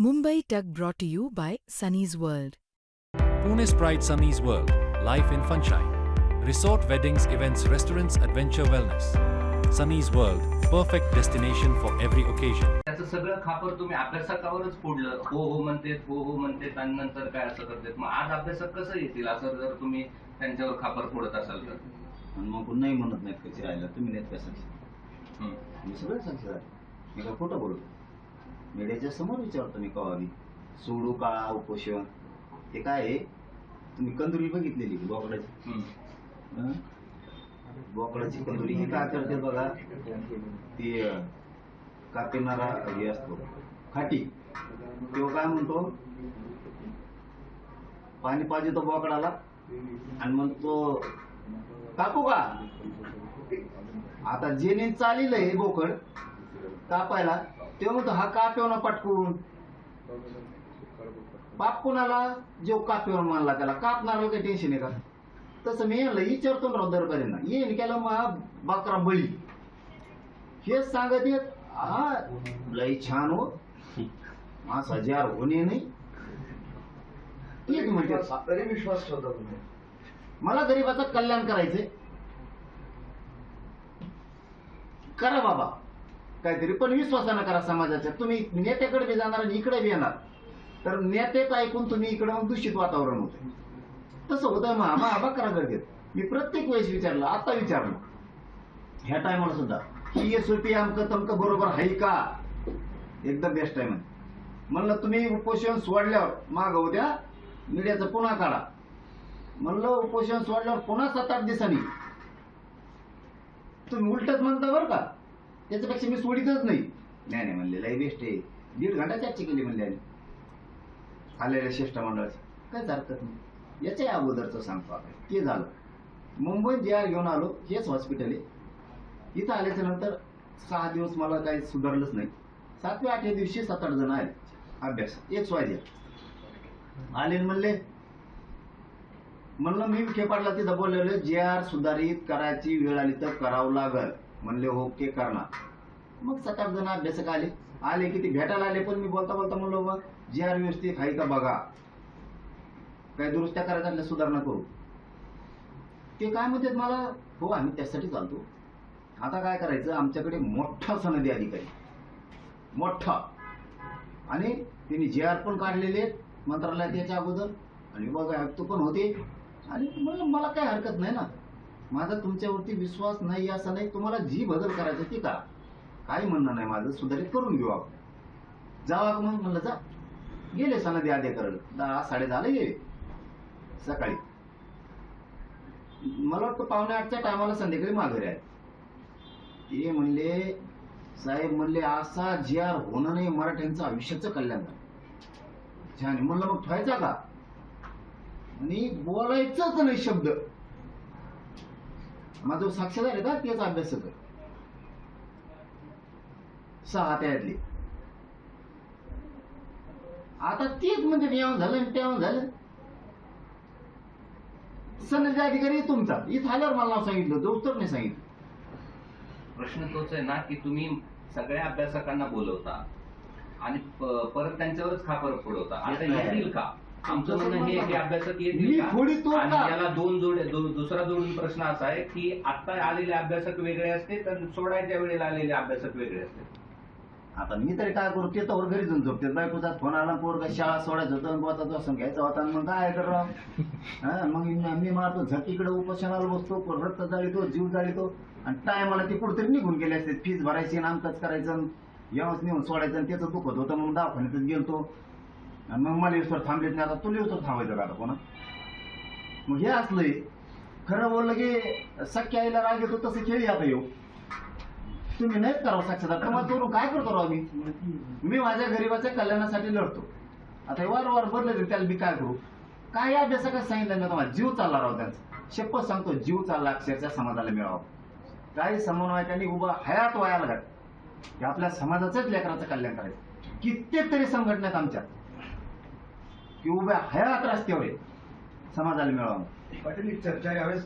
Mumbai Tug brought to you by Sunny's World. Pune's Pride Sunny's World, life in funshine. Resort weddings, events, restaurants, adventure wellness. Sunny's World, perfect destination for every occasion. त्याचं सगळं खापर तुम्ही अभ्यासकावरच फोडलं. हो म्हणतेत आणि नंतर काय असं करतात. मग आज अभ्यासक कसं येतील असं जर तुम्ही त्यांच्यावर खापर फोडत असाल तर. आणि मग नाही म्हणत नाहीत कशी राहिला तुम्ही नाहीत का साक्षी. मी सगळे साक्षी आहे. मी का खोटं बोलतो. मीडियाच्या समोर विचारतो मी कवावी सोडू का उपोषण. ते काय आहे तुम्ही कंदुरी बघितलेली बोकडाची. बोकडाची कंदुरी ही काय करते बघा. ती कापेनारा हे असतो खाटी. तेव्हा काय म्हणतो पाणी पाहिजे तो बोकडाला आणि मग तो कापू का. आता जेने चालिलंय बोकड कापायला तेव्हा म्हणतो हा कापेवना पटकून. पाप कुणाला जो कापेवर मानला त्याला कापणारा काही टेन्शन आहे का. तसं मी यायला विचारतो ना दरबारींना येईन केलं मग बकरा बळी हेच सांगत येत. हा लई छान हो 5,000 होणे नाही म्हणते. तरी विश्वास ठेवता तुम्ही. मला गरीबाचं कल्याण करायचंय. करा बाबा काहीतरी पण विश्वासानं करा समाजाच्या. तुम्ही नेत्याकडे बी जाणार आणि इकडे बी येणार तर नेतेच ऐकून तुम्ही इकडे मग दूषित वातावरण होतं. तसं होतं मग करा गरजेत. मी प्रत्येक वेळेस विचारलं आता विचारलं ह्या टायमाला सुद्धा की SOP आमचं तमकं बरोबर आहे का. एकदम बेस्ट टाइम म्हणलं तुम्ही उपोषण सोडल्यावर माग उद्या मीडियाचं पुन्हा काढा. म्हणलं उपोषण सोडल्यावर पुन्हा 7-8 दिवसांनी तुम्ही उलटच म्हणता बरं का. त्याच्यापेक्षा मी सोडितच नाही. नाही म्हणले लई बेस्ट आहे. 1.5 घंटा चर्चा केली म्हणले आणि आलेल्या शिष्टमंडळाची काहीच हरकत नाही. याच्या अगोदरचं सांगतो आपण ते झालं. मुंबईत जे घेऊन आलो हेच हॉस्पिटल आहे. इथं आल्याच्या नंतर 6 दिवस मला काही सुधारलंच नाही. 7व्या-8व्या दिवशी 7-8 जण आले अभ्यास एक वाजे आले म्हणले. म्हणलं मी खेपाडला तिथं बोललेलो JR सुधारित करायची वेळ आली तर करावं लागल. म्हणले ओके करणार. मग 7-8 जण अभ्यासक आले की ते भेटायला आले. पण मी बोलता म्हणलो मग JR व्यवस्थित आहे का बघा. काही दुरुस्त्या करायच्या सुधारणा करू. ते काय म्हणतात मला हो आम्ही त्यासाठी चालतो. आता काय करायचं आमच्याकडे मोठा सनदी अधिकारी मोठा आणि त्यांनी JR पण काढलेले मंत्रालयात याच्या अगोदर आणि विभाग आयुक्त पण होते. आणि म्हणलं मला काय हरकत नाही ना. माझा तुमच्यावरती विश्वास नाही असं नाही. तुम्हाला जी बदल करायचं ती करा. काही म्हणणं नाही माझं सुधारित करून घेऊ आपण. जावा मग म्हणलं जा. गेले सनदी अधिकारी 10-10:30 गेले सकाळी. मला वाटतं 7:45च्या टायमाला संध्याकाळी माघारी आहे. ते म्हणले साहेब म्हणले असा JR होणं नाही मराठ्यांचं आयुष्याचं कल्याण छान. म्हणलं मग ठेवायचा का आणि बोलायचंच नाही शब्द. माझं साक्षीदार आहे का तेच अभ्यासक 6 त्यातली. आता तेच म्हणजे यावं झालं त्यावं झालं. सनदी अधिकारी तुमचा इथं आल्यावर मला नाव सांगितलं दोस्त नाही सांगितलं. प्रश्न तोच आहे ना की तुम्ही सगळ्या अभ्यासकांना बोलवता आणि परत त्यांच्यावरच खापर फोडवता. आता येतील का. आमचं म्हणणं हे की अभ्यासक येतील का. आणि याला दुसरा जोडून प्रश्न असा आहे की आता आलेले अभ्यासक वेगळे असते तर सोडायच्या वेळेला आलेले अभ्यासक वेगळे असते. आता मी तरी काय करू. ते तर घरी जाऊन झोपते. बायकोचा फोन आला पोरगा शाळा सोडायचं होतं बोलता असं घ्यायचा होता. मग काय कर मग मी मारतो झकीकडे उपोषणाला बसतो. रक्त जाळीतो जीव जाळीतो आणि टायमाला ते कुठेतरी निघून गेले असते. फीस भरायची आमचाच करायचं यावंच नेऊन सोडायचं आणि त्याचं दुखत होतं. मग दवाखान्यातच गेलतो आणि मग मला युसवर थांबलेत नाही. आता तुला युसवर थांबायचं का आता कोणा. मग हे असलंय खरं बोललं की सख्या आईला राग येतो तसं खेळी आता येऊ. तुम्ही नाहीच करावं साक्षीदार. तुम्हाला करून काय करतो राव मी माझ्या गरीबाच्या कल्याणासाठी लढतो. आता वारंवार बदलले त्याला मी काय करू. काय अभ्यासकाच सांगितलं ना तुम्हाला जीव चालला राव त्यांचा. शपथ सांगतो जीव चालला अक्षरशः समाजाला मिळावं. काही समन्वयकांनी उभा हयात वयाला घात की आपल्या समाजाचंच लेकराचं कल्याण करायचं. कित्येक तरी संघटनेत आमच्या की उभ्या हयात रस्त्यावर समाजाला मिळावं. पाटील चर्चा यावेळेस